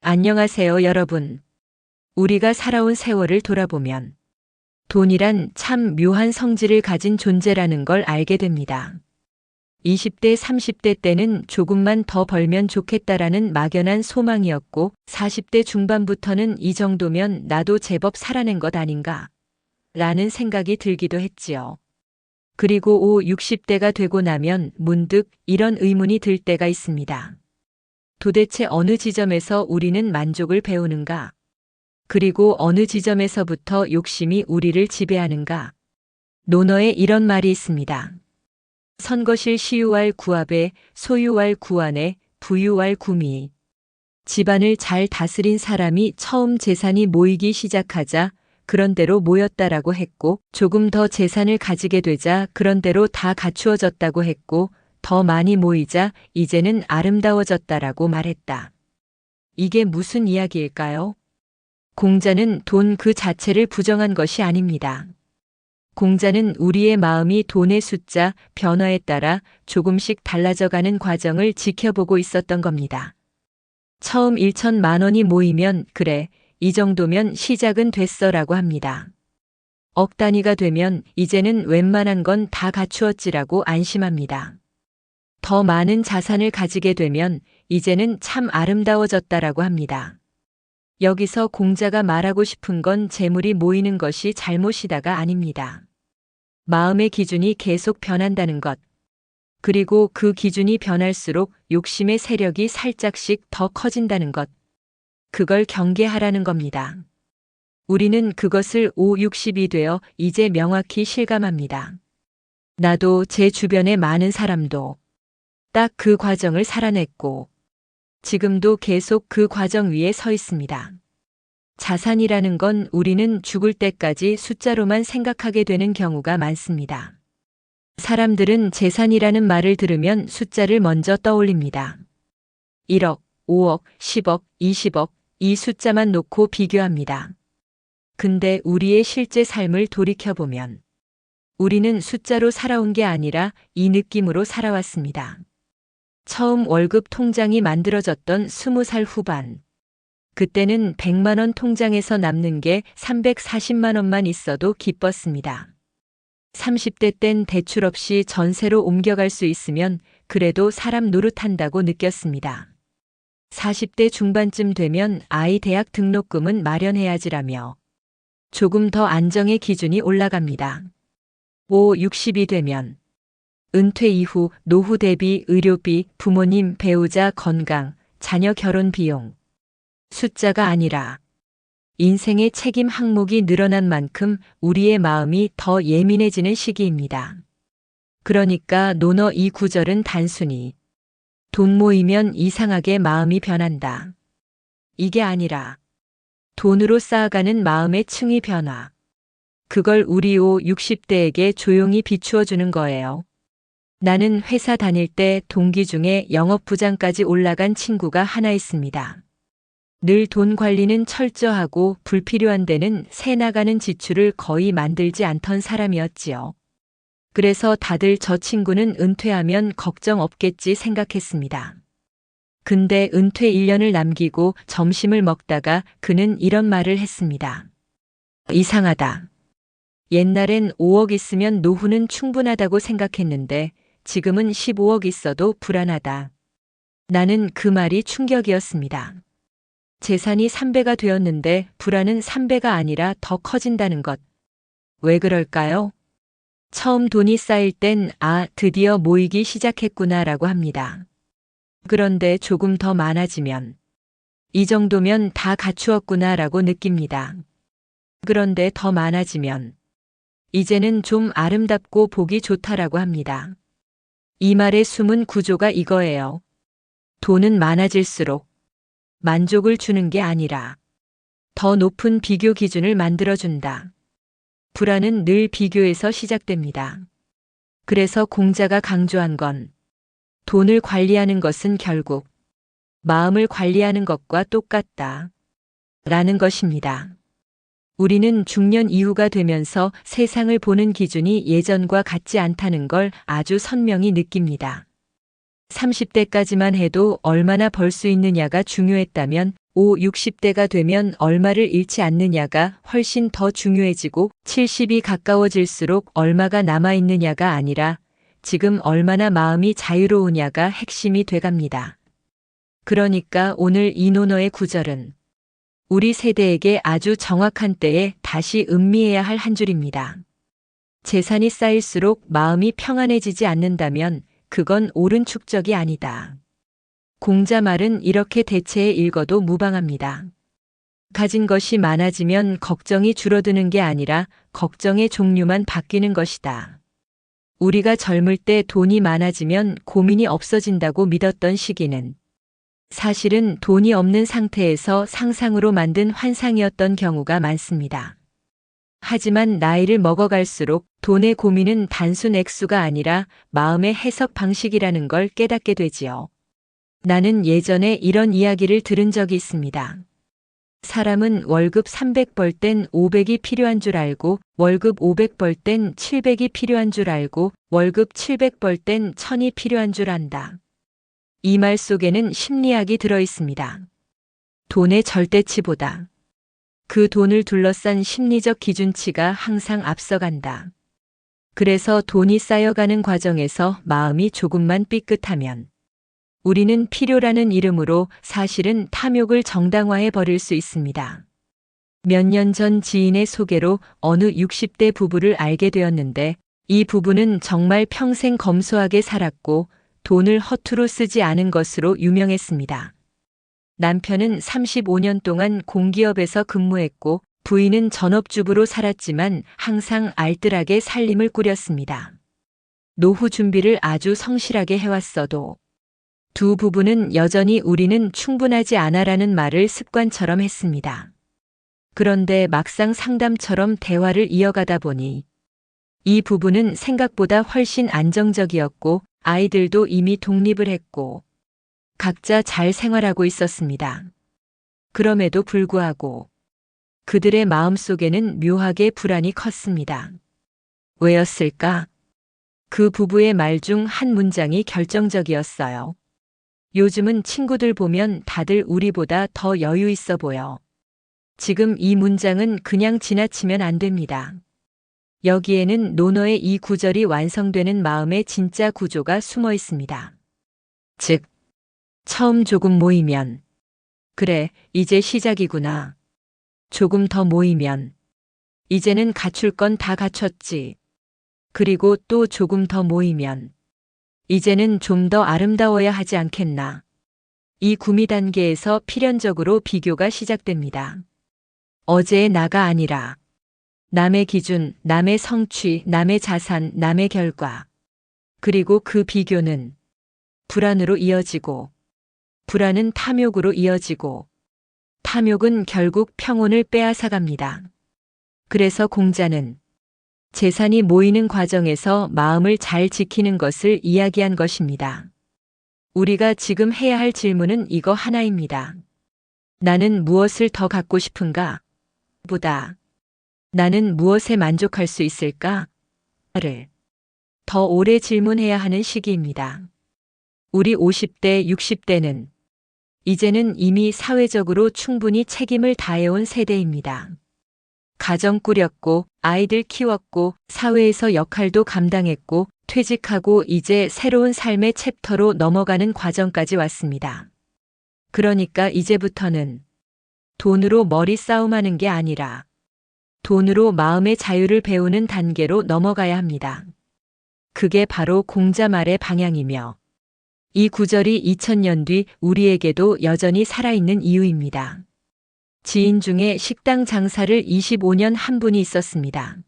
안녕하세요, 여러분. 우리가 살아온 세월을 돌아보면 돈이란 참 묘한 성질을 가진 존재라는 걸 알게 됩니다. 20대, 30대 때는 조금만 더 벌면 좋겠다라는 막연한 소망이었고 40대 중반부터는 이 정도면 나도 제법 살아낸 것 아닌가 라는 생각이 들기도 했지요. 그리고 5, 60대가 되고 나면 문득 이런 의문이 들 때가 있습니다. 도대체 어느 지점에서 우리는 만족을 배우는가? 그리고 어느 지점에서부터 욕심이 우리를 지배하는가? 논어에 이런 말이 있습니다. 선거실 시유할 구압에 소유할 구안에 부유할 구미. 집안을 잘 다스린 사람이 처음 재산이 모이기 시작하자 그런대로 모였다라고 했고, 조금 더 재산을 가지게 되자 그런대로 다 갖추어졌다고 했고, 더 많이 모이자 이제는 아름다워졌다라고 말했다. 이게 무슨 이야기일까요? 공자는 돈 그 자체를 부정한 것이 아닙니다. 공자는 우리의 마음이 돈의 숫자, 변화에 따라 조금씩 달라져가는 과정을 지켜보고 있었던 겁니다. 처음 1천만 원이 모이면 그래, 이 정도면 시작은 됐어라고 합니다. 억 단위가 되면 이제는 웬만한 건 다 갖추었지라고 안심합니다. 더 많은 자산을 가지게 되면 이제는 참 아름다워졌다라고 합니다. 여기서 공자가 말하고 싶은 건 재물이 모이는 것이 잘못이다가 아닙니다. 마음의 기준이 계속 변한다는 것. 그리고 그 기준이 변할수록 욕심의 세력이 살짝씩 더 커진다는 것. 그걸 경계하라는 겁니다. 우리는 그것을 5, 60이 되어 이제 명확히 실감합니다. 나도 제 주변의 많은 사람도 딱 그 과정을 살아냈고 지금도 계속 그 과정 위에 서 있습니다. 자산이라는 건 우리는 죽을 때까지 숫자로만 생각하게 되는 경우가 많습니다. 사람들은 재산이라는 말을 들으면 숫자를 먼저 떠올립니다. 1억, 5억, 10억, 20억 이 숫자만 놓고 비교합니다. 근데 우리의 실제 삶을 돌이켜보면 우리는 숫자로 살아온 게 아니라 이 느낌으로 살아왔습니다. 처음 월급 통장이 만들어졌던 20살 후반. 그때는 100만 원 통장에서 남는 게 340만 원만 있어도 기뻤습니다. 30대 땐 대출 없이 전세로 옮겨갈 수 있으면 그래도 사람 노릇한다고 느꼈습니다. 40대 중반쯤 되면 아이 대학 등록금은 마련해야지라며 조금 더 안정의 기준이 올라갑니다. 5, 60이 되면 은퇴 이후 노후 대비 의료비, 부모님, 배우자 건강, 자녀 결혼 비용. 숫자가 아니라 인생의 책임 항목이 늘어난 만큼 우리의 마음이 더 예민해지는 시기입니다. 그러니까 논어 이 구절은 단순히 돈 모이면 이상하게 마음이 변한다. 이게 아니라 돈으로 쌓아가는 마음의 층위 변화. 그걸 우리 5, 60대에게 조용히 비추어 주는 거예요. 나는 회사 다닐 때 동기 중에 영업부장까지 올라간 친구가 하나 있습니다. 늘 돈 관리는 철저하고 불필요한 데는 새 나가는 지출을 거의 만들지 않던 사람이었지요. 그래서 다들 저 친구는 은퇴하면 걱정 없겠지 생각했습니다. 근데 은퇴 1년을 남기고 점심을 먹다가 그는 이런 말을 했습니다. 이상하다. 옛날엔 5억 있으면 노후는 충분하다고 생각했는데 지금은 15억 있어도 불안하다. 나는 그 말이 충격이었습니다. 재산이 3배가 되었는데 불안은 3배가 아니라 더 커진다는 것. 왜 그럴까요? 처음 돈이 쌓일 땐 드디어 모이기 시작했구나라고 합니다. 그런데 조금 더 많아지면 이 정도면 다 갖추었구나라고 느낍니다. 그런데 더 많아지면 이제는 좀 아름답고 보기 좋다라고 합니다. 이 말의 숨은 구조가 이거예요. 돈은 많아질수록 만족을 주는 게 아니라 더 높은 비교 기준을 만들어준다. 불안은 늘 비교에서 시작됩니다. 그래서 공자가 강조한 건 돈을 관리하는 것은 결국 마음을 관리하는 것과 똑같다. 라는 것입니다. 우리는 중년 이후가 되면서 세상을 보는 기준이 예전과 같지 않다는 걸 아주 선명히 느낍니다. 30대까지만 해도 얼마나 벌 수 있느냐가 중요했다면 60대가 되면 얼마를 잃지 않느냐가 훨씬 더 중요해지고 70이 가까워질수록 얼마가 남아있느냐가 아니라 지금 얼마나 마음이 자유로우냐가 핵심이 돼갑니다. 그러니까 오늘 이 논어의 구절은 우리 세대에게 아주 정확한 때에 다시 음미해야 할 한 줄입니다. 재산이 쌓일수록 마음이 평안해지지 않는다면 그건 옳은 축적이 아니다. 공자 말은 이렇게 대체해 읽어도 무방합니다. 가진 것이 많아지면 걱정이 줄어드는 게 아니라 걱정의 종류만 바뀌는 것이다. 우리가 젊을 때 돈이 많아지면 고민이 없어진다고 믿었던 시기는 사실은 돈이 없는 상태에서 상상으로 만든 환상이었던 경우가 많습니다. 하지만 나이를 먹어갈수록 돈의 고민은 단순 액수가 아니라 마음의 해석 방식이라는 걸 깨닫게 되지요. 나는 예전에 이런 이야기를 들은 적이 있습니다. 사람은 월급 300 벌 땐 500이 필요한 줄 알고, 월급 500 벌 땐 700이 필요한 줄 알고, 월급 700 벌 땐 1000이 필요한 줄 안다. 이 말 속에는 심리학이 들어 있습니다. 돈의 절대치보다 그 돈을 둘러싼 심리적 기준치가 항상 앞서간다. 그래서 돈이 쌓여가는 과정에서 마음이 조금만 삐끗하면 우리는 필요라는 이름으로 사실은 탐욕을 정당화해 버릴 수 있습니다. 몇 년 전 지인의 소개로 어느 60대 부부를 알게 되었는데 이 부부는 정말 평생 검소하게 살았고 돈을 허투루 쓰지 않은 것으로 유명했습니다. 남편은 35년 동안 공기업에서 근무했고 부인은 전업주부로 살았지만 항상 알뜰하게 살림을 꾸렸습니다. 노후 준비를 아주 성실하게 해왔어도 두 부부는 여전히 우리는 충분하지 않아라는 말을 습관처럼 했습니다. 그런데 막상 상담처럼 대화를 이어가다 보니 이 부부는 생각보다 훨씬 안정적이었고 아이들도 이미 독립을 했고 각자 잘 생활하고 있었습니다. 그럼에도 불구하고 그들의 마음속에는 묘하게 불안이 컸습니다. 왜였을까? 그 부부의 말 중 한 문장이 결정적이었어요. 요즘은 친구들 보면 다들 우리보다 더 여유 있어 보여. 지금 이 문장은 그냥 지나치면 안 됩니다. 여기에는 논어의 이 구절이 완성되는 마음의 진짜 구조가 숨어 있습니다. 즉, 처음 조금 모이면, 그래, 이제 시작이구나. 조금 더 모이면, 이제는 갖출 건 다 갖췄지. 그리고 또 조금 더 모이면, 이제는 좀 더 아름다워야 하지 않겠나. 이 구미 단계에서 필연적으로 비교가 시작됩니다. 어제의 나가 아니라 남의 기준, 남의 성취, 남의 자산, 남의 결과. 그리고 그 비교는 불안으로 이어지고, 불안은 탐욕으로 이어지고, 탐욕은 결국 평온을 빼앗아갑니다. 그래서 공자는 재산이 모이는 과정에서 마음을 잘 지키는 것을 이야기한 것입니다. 우리가 지금 해야 할 질문은 이거 하나입니다. 나는 무엇을 더 갖고 싶은가? 보다 나는 무엇에 만족할 수 있을까? 를 더 오래 질문해야 하는 시기입니다. 우리 50대, 60대는 이제는 이미 사회적으로 충분히 책임을 다해온 세대입니다. 가정 꾸렸고 아이들 키웠고 사회에서 역할도 감당했고 퇴직하고 이제 새로운 삶의 챕터로 넘어가는 과정까지 왔습니다. 그러니까 이제부터는 돈으로 머리 싸움하는 게 아니라 돈으로 마음의 자유를 배우는 단계로 넘어가야 합니다. 그게 바로 공자 말의 방향이며 이 구절이 2000년 뒤 우리에게도 여전히 살아있는 이유입니다. 지인 중에 식당 장사를 25년 한 분이 있었습니다.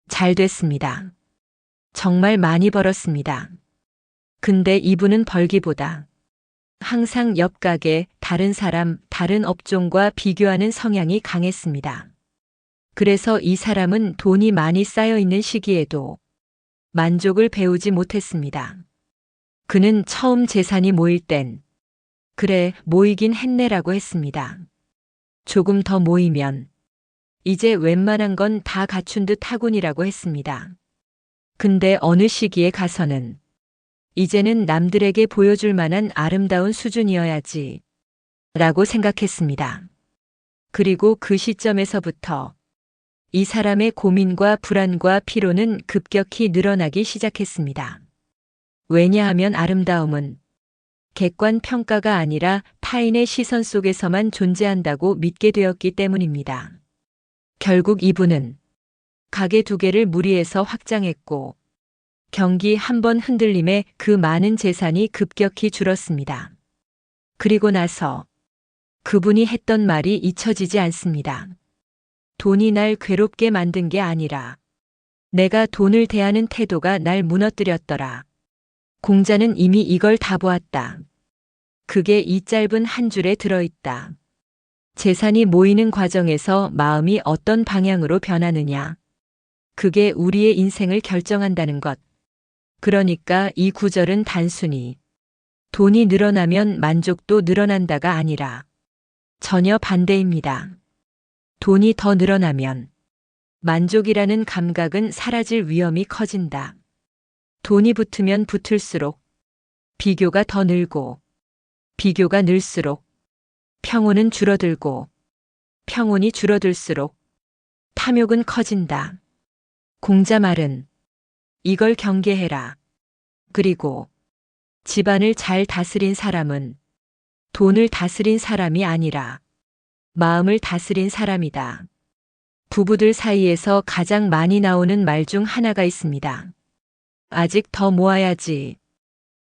잘 됐습니다. 정말 많이 벌었습니다. 근데 이분은 벌기보다 항상 옆 가게, 다른 사람, 다른 업종과 비교하는 성향이 강했습니다. 그래서 이 사람은 돈이 많이 쌓여 있는 시기에도 만족을 배우지 못했습니다. 그는 처음 재산이 모일 땐 그래, 모이긴 했네라고 했습니다. 조금 더 모이면 이제 웬만한 건 다 갖춘 듯 하군이라고 했습니다. 근데 어느 시기에 가서는 이제는 남들에게 보여줄 만한 아름다운 수준이어야지. 라고 생각했습니다. 그리고 그 시점에서부터 이 사람의 고민과 불안과 피로는 급격히 늘어나기 시작했습니다. 왜냐하면 아름다움은 객관 평가가 아니라 타인의 시선 속에서만 존재한다고 믿게 되었기 때문입니다. 결국 이분은 가게 2개를 무리해서 확장했고 경기 한 번 흔들림에 그 많은 재산이 급격히 줄었습니다. 그리고 나서 그분이 했던 말이 잊혀지지 않습니다. 돈이 날 괴롭게 만든 게 아니라 내가 돈을 대하는 태도가 날 무너뜨렸더라. 공자는 이미 이걸 다 보았다. 그게 이 짧은 한 줄에 들어있다. 재산이 모이는 과정에서 마음이 어떤 방향으로 변하느냐. 그게 우리의 인생을 결정한다는 것. 그러니까 이 구절은 단순히 돈이 늘어나면 만족도 늘어난다가 아니라 전혀 반대입니다. 돈이 더 늘어나면 만족이라는 감각은 사라질 위험이 커진다. 돈이 붙으면 붙을수록 비교가 더 늘고 비교가 늘수록 평온은 줄어들고 평온이 줄어들수록 탐욕은 커진다. 공자 말은 이걸 경계해라. 그리고 집안을 잘 다스린 사람은 돈을 다스린 사람이 아니라 마음을 다스린 사람이다. 부부들 사이에서 가장 많이 나오는 말 중 하나가 있습니다. 아직 더 모아야지.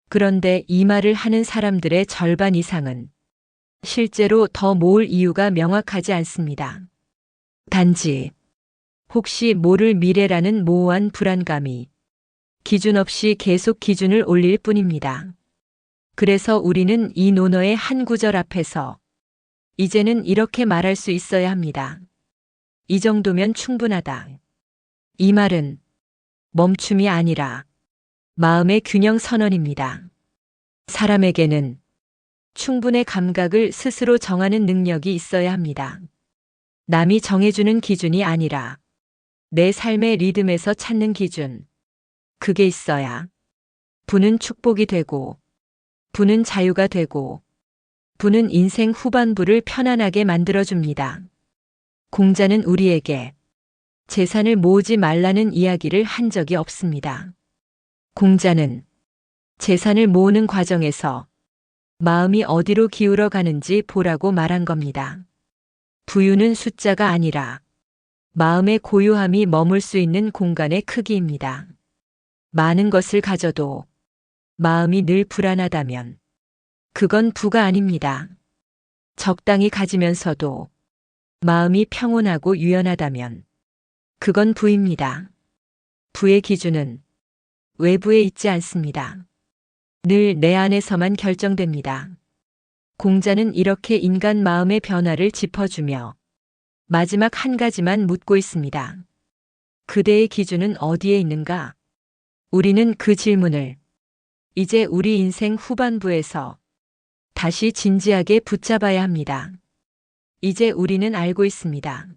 그런데 이 말을 하는 사람들의 절반 이상은 실제로 더 모을 이유가 명확하지 않습니다. 단지 혹시 모를 미래라는 모호한 불안감이 기준 없이 계속 기준을 올릴 뿐입니다. 그래서 우리는 이 논어의 한 구절 앞에서 이제는 이렇게 말할 수 있어야 합니다. 이 정도면 충분하다. 이 말은 멈춤이 아니라 마음의 균형 선언입니다. 사람에게는 충분의 감각을 스스로 정하는 능력이 있어야 합니다. 남이 정해주는 기준이 아니라 내 삶의 리듬에서 찾는 기준. 그게 있어야 부는 축복이 되고 부는 자유가 되고 부는 인생 후반부를 편안하게 만들어줍니다. 공자는 우리에게 재산을 모으지 말라는 이야기를 한 적이 없습니다. 공자는 재산을 모으는 과정에서 마음이 어디로 기울어 가는지 보라고 말한 겁니다. 부유는 숫자가 아니라 마음의 고요함이 머물 수 있는 공간의 크기입니다. 많은 것을 가져도 마음이 늘 불안하다면 그건 부가 아닙니다. 적당히 가지면서도 마음이 평온하고 유연하다면 그건 부입니다. 부의 기준은 외부에 있지 않습니다. 늘 내 안에서만 결정됩니다. 공자는 이렇게 인간 마음의 변화를 짚어주며 마지막 한 가지만 묻고 있습니다. 그대의 기준은 어디에 있는가? 우리는 그 질문을 이제 우리 인생 후반부에서 다시 진지하게 붙잡아야 합니다. 이제 우리는 알고 있습니다.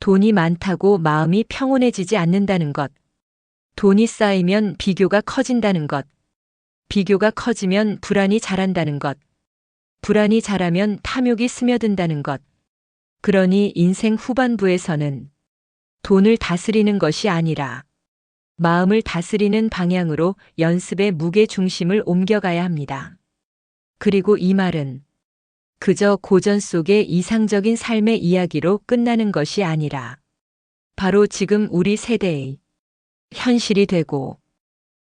돈이 많다고 마음이 평온해지지 않는다는 것. 돈이 쌓이면 비교가 커진다는 것. 비교가 커지면 불안이 자란다는 것. 불안이 자라면 탐욕이 스며든다는 것. 그러니 인생 후반부에서는 돈을 다스리는 것이 아니라 마음을 다스리는 방향으로 연습의 무게 중심을 옮겨가야 합니다. 그리고 이 말은 그저 고전 속의 이상적인 삶의 이야기로 끝나는 것이 아니라 바로 지금 우리 세대의 현실이 되고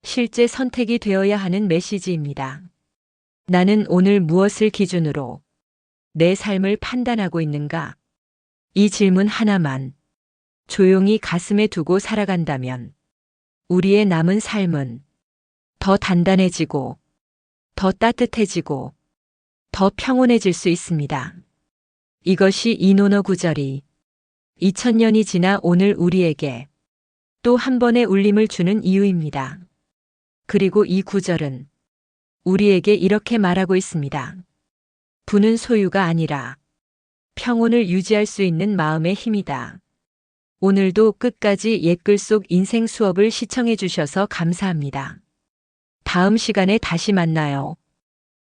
실제 선택이 되어야 하는 메시지입니다. 나는 오늘 무엇을 기준으로 내 삶을 판단하고 있는가? 이 질문 하나만 조용히 가슴에 두고 살아간다면 우리의 남은 삶은 더 단단해지고 더 따뜻해지고 더 평온해질 수 있습니다. 이것이 이 논어 구절이 2000년이 지나 오늘 우리에게 또 한 번의 울림을 주는 이유입니다. 그리고 이 구절은 우리에게 이렇게 말하고 있습니다. 부는 소유가 아니라 평온을 유지할 수 있는 마음의 힘이다. 오늘도 끝까지 옛글 속 인생 수업을 시청해 주셔서 감사합니다. 다음 시간에 다시 만나요.